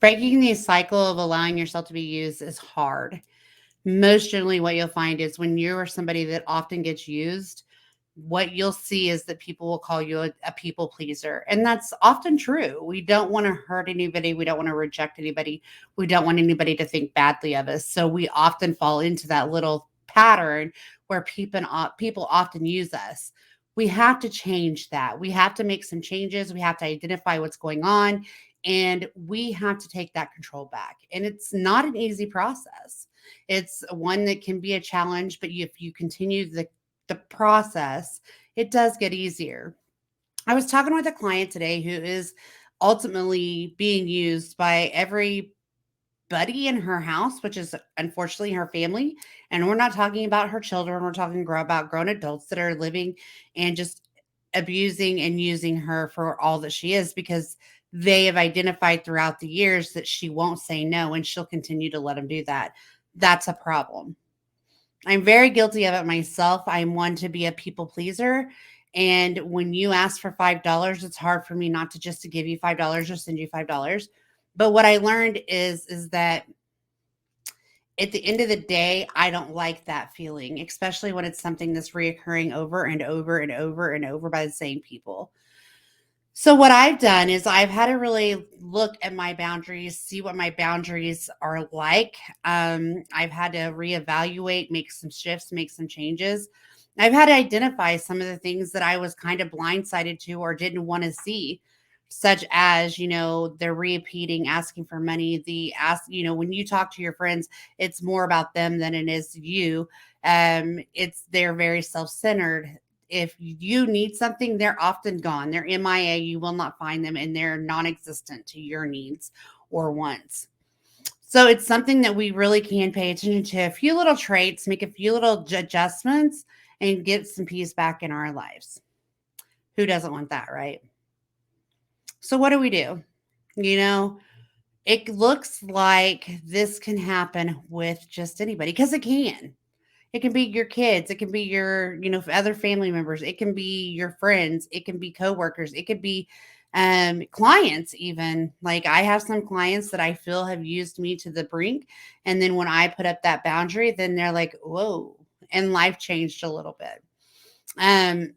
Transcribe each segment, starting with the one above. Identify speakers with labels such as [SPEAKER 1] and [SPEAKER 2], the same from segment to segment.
[SPEAKER 1] Breaking the cycle of allowing yourself to be used is hard. Most generally, what you'll find is when you are somebody that often gets used, what you'll see is that people will call you a people pleaser. And that's often true. We don't want to hurt anybody. We don't want to reject anybody. We don't want anybody to think badly of us. So we often fall into that little pattern where people often use us. We have to change that. We have to make some changes. We have to identify what's going on, and we have to take that control back. And it's not an easy process. It's one that can be a challenge, but if you continue the process, it does get easier. I was talking with a client today who is ultimately being used by everybody in her house, which is unfortunately her family. And we're not talking about her children, we're talking about grown adults that are living and just abusing and using her for all that she is, because they have identified throughout the years that she won't say no and she'll continue to let them do that. That's a problem. I'm very guilty of it myself. I'm one to be a people pleaser. And when you ask for $5, it's hard for me not to just to give you $5 or send you $5. But what I learned is that at the end of the day, I don't like that feeling, especially when it's something that's reoccurring over and over and over and over by the same people. So what I've done is I've had to really look at my boundaries, see what my boundaries are like. I've had to reevaluate, make some shifts, make some changes. I've had to identify some of the things that I was kind of blindsided to or didn't want to see, such as, they're repeating, asking for money. When you talk to your friends, it's more about them than it is you. They're very self-centered. If you need something, they're often gone. They're MIA. You will not find them, and they're non-existent to your needs or wants. So it's something that we really can pay attention to. A few little traits, make a few little adjustments, and get some peace back in our lives. Who doesn't want that, right? So what do we do? It looks like this can happen with just anybody, because it can. It can be your kids. It can be your, other family members. It can be your friends. It can be coworkers. It could be clients even. Like I have some clients that I feel have used me to the brink. And then when I put up that boundary, then they're like, whoa, and life changed a little bit. And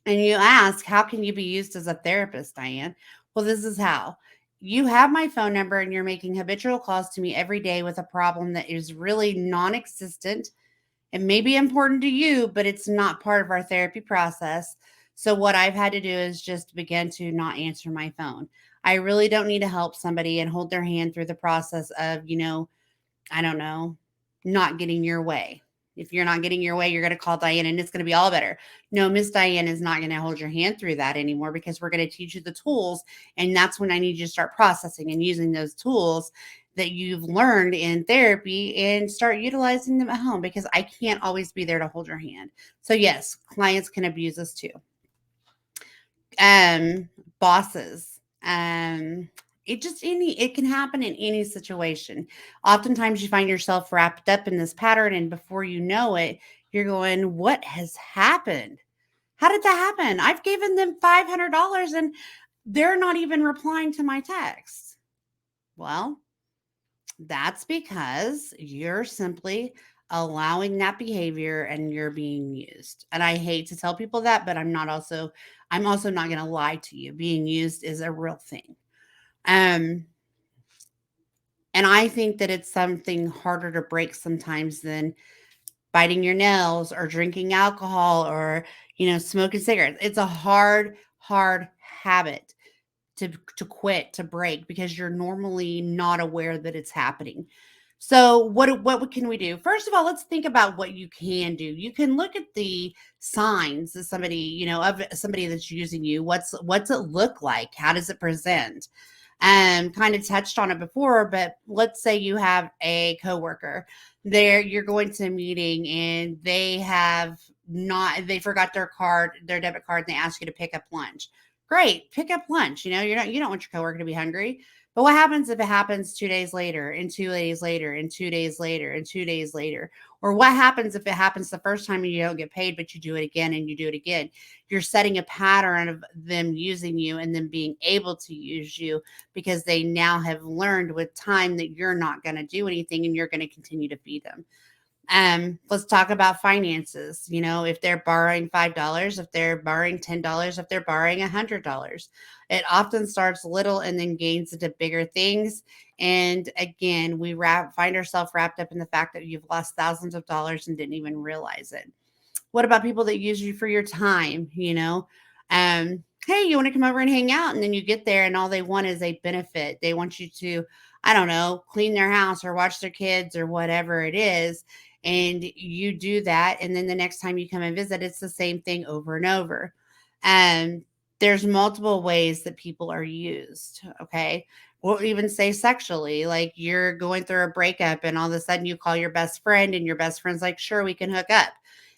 [SPEAKER 1] you ask, how can you be used as a therapist, Diane? Well, this is how. You have my phone number and you're making habitual calls to me every day with a problem that is really non existent. It may be important to you, but it's not part of our therapy process. So, what I've had to do is just begin to not answer my phone. I really don't need to help somebody and hold their hand through the process of, I don't know, not getting your way. If you're not getting your way, you're going to call Diane and it's going to be all better. No, Miss Diane is not going to hold your hand through that anymore, because we're going to teach you the tools. And that's when I need you to start processing and using those tools that you've learned in therapy and start utilizing them at home, because I can't always be there to hold your hand. So yes, clients can abuse us too. Bosses. It can happen in any situation. Oftentimes you find yourself wrapped up in this pattern, and before you know it, you're going, what has happened? How did that happen? I've given them $500 and they're not even replying to my text. Well, that's because you're simply allowing that behavior and you're being used. And I hate to tell people that, but I'm also not going to lie to you. Being used is a real thing. Um and I think that it's something harder to break sometimes than biting your nails or drinking alcohol or, smoking cigarettes. It's a hard habit to quit, to break, because you're normally not aware that it's happening. So what can we do? First of all, let's think about what you can do. You can look at the signs of somebody, of somebody that's using you. What's it look like? How does it present? Kind of touched on it before, but let's say you have a coworker. You're going to a meeting and they forgot their debit card, and they ask you to pick up lunch. Great, pick up lunch. You don't want your coworker to be hungry. But what happens if it happens 2 days later, and 2 days later, and 2 days later, and 2 days later? Or what happens if it happens the first time and you don't get paid, but you do it again and you do it again? You're setting a pattern of them using you and then being able to use you because they now have learned with time that you're not going to do anything and you're going to continue to feed them. Let's talk about finances. If they're borrowing $5, if they're borrowing $10, if they're borrowing $100, it often starts little and then gains into bigger things. And again, we find ourselves wrapped up in the fact that you've lost thousands of dollars and didn't even realize it. What about people that use you for your time? Hey, you want to come over and hang out? And then you get there and all they want is a benefit. They want you to, I don't know, clean their house or watch their kids or whatever it is. And you do that. And then the next time you come and visit, it's the same thing over and over. And there's multiple ways that people are used. Okay. We'll even say sexually, like you're going through a breakup and all of a sudden you call your best friend and your best friend's like, sure, we can hook up.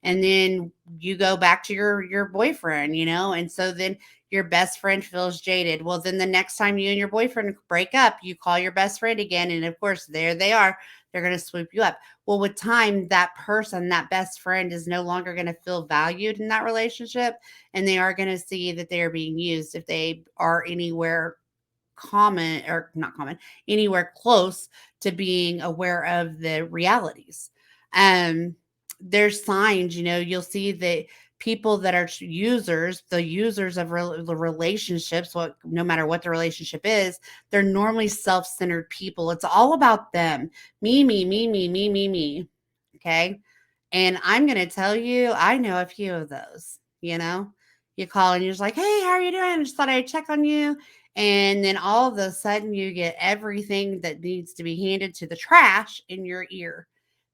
[SPEAKER 1] And then you go back to your boyfriend, and so then your best friend feels jaded. Well, then the next time you and your boyfriend break up, you call your best friend again, and of course there they are, they're going to swoop you up. Well, with time, that person, that best friend, is no longer going to feel valued in that relationship, and they are going to see that they are being used if they are anywhere common or not common, anywhere close to being aware of the realities. um there's signs, you'll see that people that are users, the users of the relationships, what no matter what the relationship is, they're normally self-centered people. It's all about them. Me. Okay. And I'm going to tell you, I know a few of those. You call and you're just like, hey, how are you doing? I just thought I'd check on you. And then all of a sudden, you get everything that needs to be handed to the trash in your ear.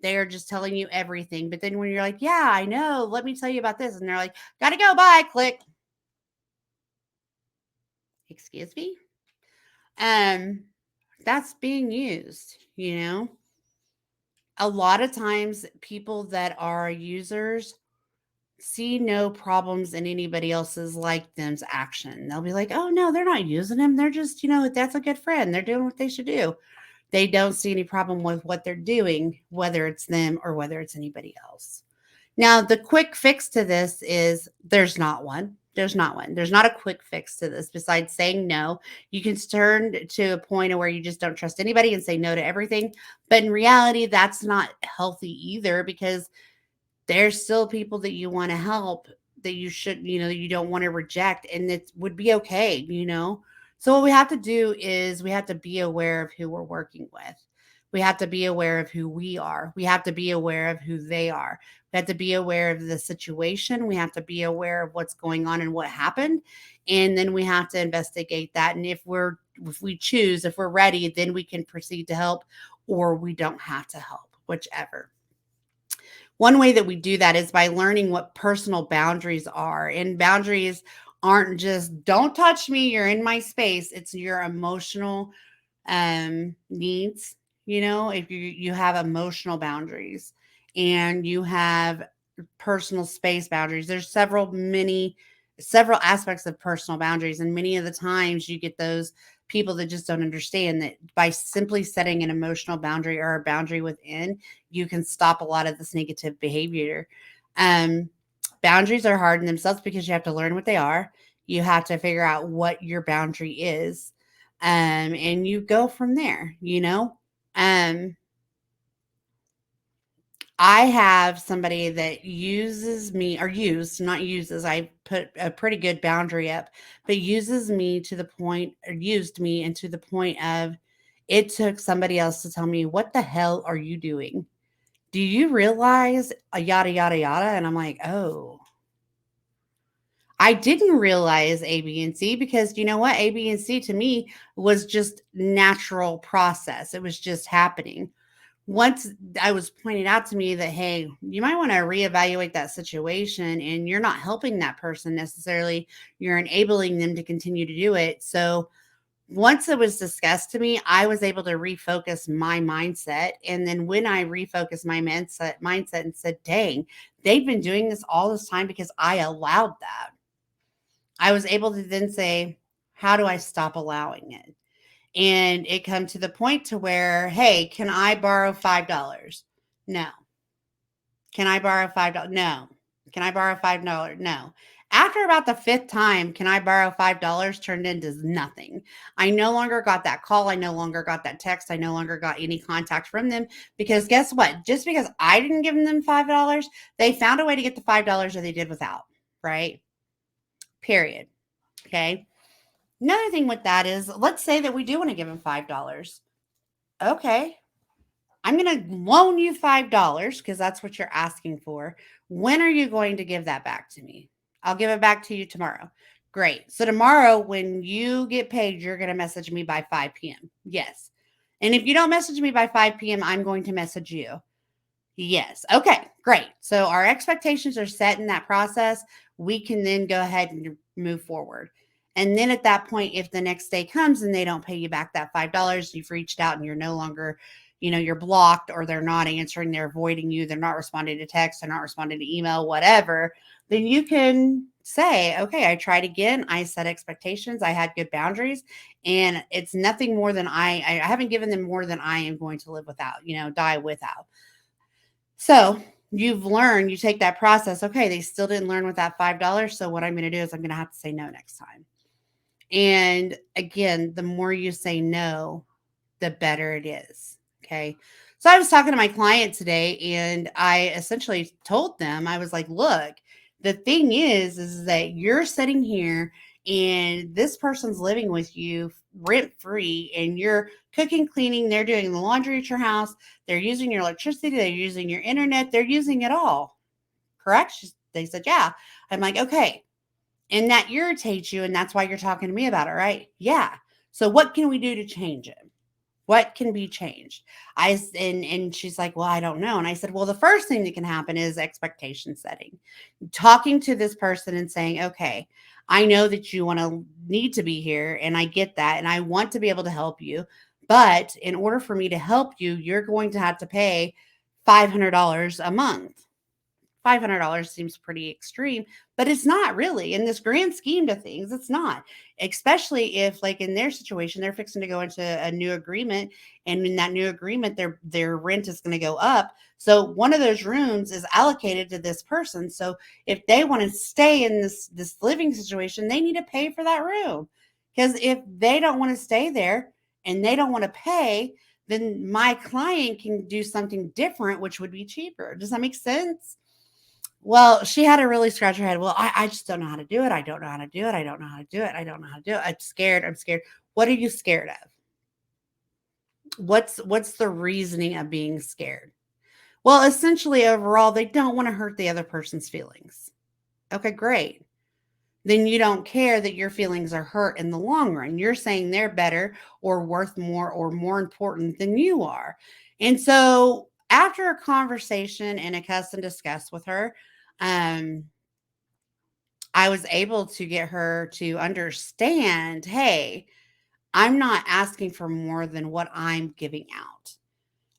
[SPEAKER 1] They are just telling you everything. But then when you're like, yeah, I know, let me tell you about this. And they're like, gotta go, bye, click. Excuse me? Um, that's being used. A lot of times, people that are users see no problems in anybody else's like them's action. They'll be like, oh no, they're not using him. They're just, that's a good friend. They're doing what they should do. They don't see any problem with what they're doing, whether it's them or whether it's anybody else. Now, the quick fix to this is there's not one. There's not one. There's not a quick fix to this besides saying no. You can turn to a point where you just don't trust anybody and say no to everything. But in reality, that's not healthy either because there's still people that you want to help that you should, you don't want to reject, and it would be okay. So what we have to do is we have to be aware of who we're working with. We have to be aware of who we are. We have to be aware of who they are. We have to be aware of the situation. We have to be aware of what's going on and what happened. And then we have to investigate that. And if we choose, if we're ready, then we can proceed to help, or we don't have to help, whichever. One way that we do that is by learning what personal boundaries are. And boundaries aren't just don't touch me, you're in my space. It's your emotional needs. If you have emotional boundaries and you have personal space boundaries, there's several aspects of personal boundaries, and many of the times you get those people that just don't understand that by simply setting an emotional boundary or a boundary within, you can stop a lot of this negative behavior. um Boundaries are hard in themselves because you have to learn what they are. You have to figure out what your boundary is, and you go from there. um I have somebody that uses me, or not uses, I put a pretty good boundary up, but uses me to the point, or used me, and to the point of it took somebody else to tell me, what the hell are you doing? Do you realize a yada, yada, yada? And I'm like, oh, I didn't realize A, B, and C because you know what? A, B, and C to me was just natural process. It was just happening. Once I was pointed out to me that, hey, you might want to reevaluate that situation and you're not helping that person necessarily, you're enabling them to continue to do it. So once it was discussed to me, I was able to refocus my mindset. And then when I refocused my mindset and said, dang, they've been doing this all this time because I allowed that. I was able to then say, how do I stop allowing it? And it come to the point to where, hey, can I borrow $5? No. Can I borrow $5? No. Can I borrow $5? No. After about the fifth time, can I borrow $5 turned into nothing. I no longer got that call. I no longer got that text. I no longer got any contact from them because guess what? Just because I didn't give them $5, they found a way to get the $5 that they did without, right? Period. Okay. Another thing with that is let's say that we do want to give them $5. Okay. I'm going to loan you $5 because that's what you're asking for. When are you going to give that back to me? I'll give it back to you tomorrow. Great. So tomorrow when you get paid, you're going to message me by 5 p.m. Yes. And if you don't message me by 5 p.m., I'm going to message you. Yes. Okay, great. So our expectations are set in that process. We can then go ahead and move forward. And then at that point, if the next day comes and they don't pay you back that $5, you've reached out and you're no longer, you're blocked or they're not answering, they're avoiding you, they're not responding to text, they're not responding to email, whatever, then you can say, okay, I tried again. I set expectations. I had good boundaries and it's nothing more than I haven't given them more than I am going to live without, die without. So you've learned, you take that process. Okay, they still didn't learn with that $5. So what I'm going to do is I'm going to have to say no next time. And again, the more you say no, the better it is. Okay. So I was talking to my client today and I essentially told them, I was like, look, the thing is that you're sitting here and this person's living with you rent free and you're cooking, cleaning, they're doing the laundry at your house, they're using your electricity, they're using your internet, they're using it all. Correct? They said, yeah. I'm like, okay. And that irritates you. And that's why you're talking to me about it, right? Yeah. So what can we do to change it? What can be changed? And she's like, well, I don't know. And I said, well, the first thing that can happen is expectation setting. Talking to this person and saying, okay, I know that you want to need to be here and I get that and I want to be able to help you, but in order for me to help you, you're going to have to pay $500 a month. $500 seems pretty extreme, but it's not really in this grand scheme of things. It's not, especially if, like in their situation, they're fixing to go into a new agreement, and in that new agreement, their rent is going to go up. So one of those rooms is allocated to this person. So if they want to stay in this living situation, they need to pay for that room. Because if they don't want to stay there and they don't want to pay, then my client can do something different, which would be cheaper. Does that make sense? Well, she had to really scratch her head. Well, I just don't know how to do it. I don't know how to do it. I don't know how to do it. I don't know how to do it. I'm scared. I'm scared. What are you scared of? What's the reasoning of being scared? Well, essentially overall, they don't want to hurt the other person's feelings. Okay, great. Then you don't care that your feelings are hurt in the long run. You're saying they're better or worth more or more important than you are. And so after a conversation and a cuss and discuss with her, um, I was able to get her to understand, hey, I'm not asking for more than what I'm giving out.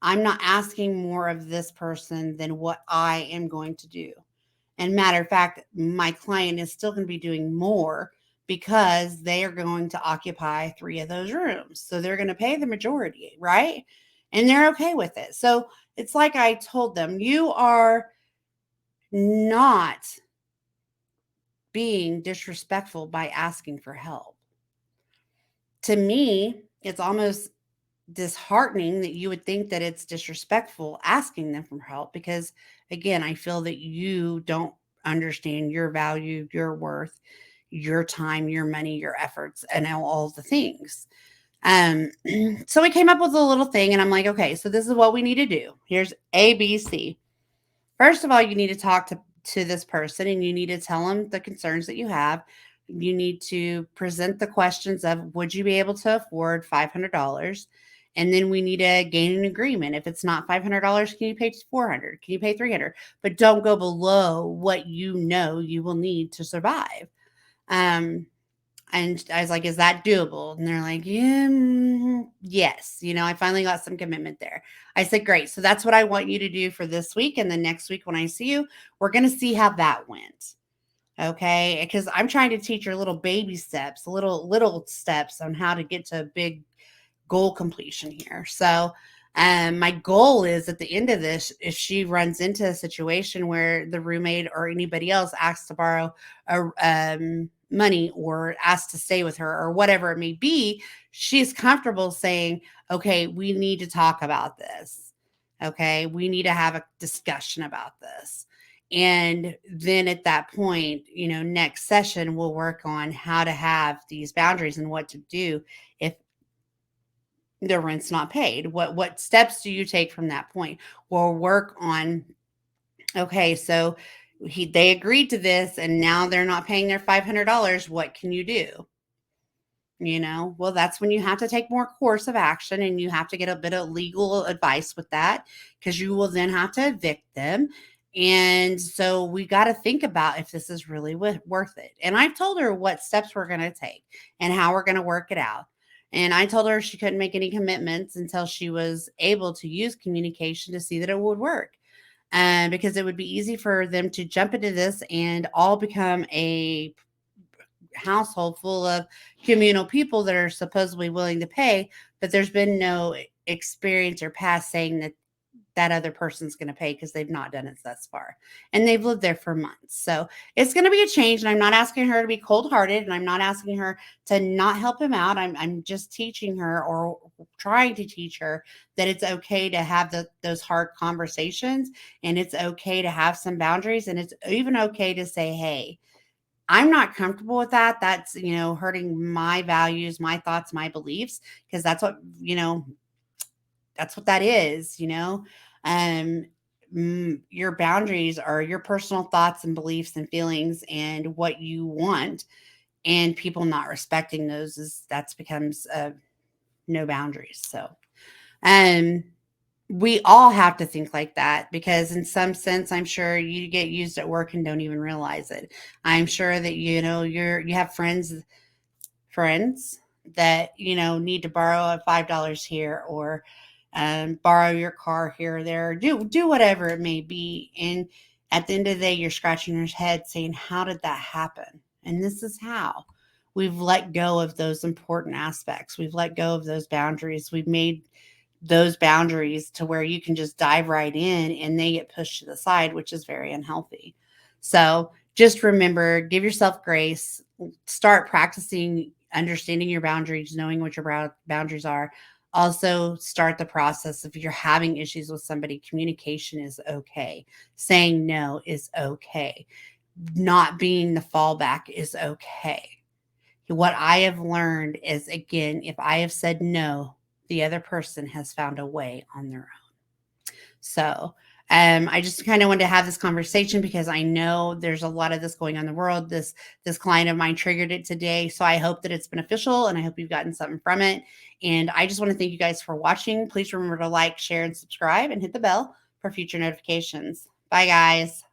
[SPEAKER 1] I'm not asking more of this person than what I am going to do. And matter of fact, my client is still going to be doing more because they are going to occupy 3 of those rooms. So they're going to pay the majority, right? And they're okay with it. So it's like I told them, you are not being disrespectful by asking for help. To me, it's almost disheartening that you would think that it's disrespectful asking them for help because, again, I feel that you don't understand your value, your worth, your time, your money, your efforts, and all the things. Um, so we came up with a little thing, and I'm like, okay, so this is what we need to do. Here's A, B, C. First of all, you need to talk to this person and you need to tell them the concerns that you have. You need to present the questions of would you be able to afford $500? And then we need to gain an agreement. If it's not $500, can you pay 400? Can you pay 300? But don't go below what you know you will need to survive. Um, and I was like, is that doable? And they're like, yeah, yes. I finally got some commitment there. I said, great. So that's what I want you to do for this week. And the next week when I see you, we're going to see how that went. Okay, because I'm trying to teach her little baby steps, little steps on how to get to a big goal completion here. So, my goal is at the end of this, if she runs into a situation where the roommate or anybody else asks to borrow money or asks to stay with her or whatever it may be, she's comfortable saying, okay, we need to talk about this. Okay, we need to have a discussion about this. And then at that point, next session, we'll work on how to have these boundaries and what to do if the rent's not paid. What steps do you take from that point? We'll work on, okay, so they agreed to this and now they're not paying their $500. What can you do? Well, that's when you have to take more course of action and you have to get a bit of legal advice with that, because you will then have to evict them. And so we got to think about if this is really worth it. And I've told her what steps we're going to take and how we're going to work it out. And I told her she couldn't make any commitments until she was able to use communication to see that it would work. Because it would be easy for them to jump into this and all become a household full of communal people that are supposedly willing to pay, but there's been no experience or past saying that that other person's going to pay because they've not done it thus far. And they've lived there for months. So it's going to be a change. And I'm not asking her to be cold hearted and I'm not asking her to not help him out. I'm just teaching her or trying to teach her that it's okay to have those hard conversations and it's okay to have some boundaries. And it's even okay to say, hey, I'm not comfortable with that. That's, hurting my values, my thoughts, my beliefs, because that's what that is. Um, your boundaries are your personal thoughts and beliefs and feelings and what you want, and people not respecting those that's becomes no boundaries. So, um, we all have to think like that because in some sense I'm sure you get used at work and don't even realize it. I'm sure that you have friends that need to borrow a $5 here or borrow your car here or there, do whatever it may be, and at the end of the day you're scratching your head saying, how did that happen? And this is how we've let go of those important aspects. We've let go of those boundaries. We've made those boundaries to where you can just dive right in and they get pushed to the side, which is very unhealthy. So just remember, give yourself grace, start practicing understanding your boundaries, knowing what your boundaries are. Also, start the process. If you're having issues with somebody, communication is okay. Saying no is okay. Not being the fallback is okay. What I have learned is, again, if I have said no, the other person has found a way on their own. So, I just kind of wanted to have this conversation because I know there's a lot of this going on in the world. This client of mine triggered it today, so I hope that it's beneficial and I hope you've gotten something from it. And I just want to thank you guys for watching. Please remember to like, share, and subscribe, and hit the bell for future notifications. Bye, guys.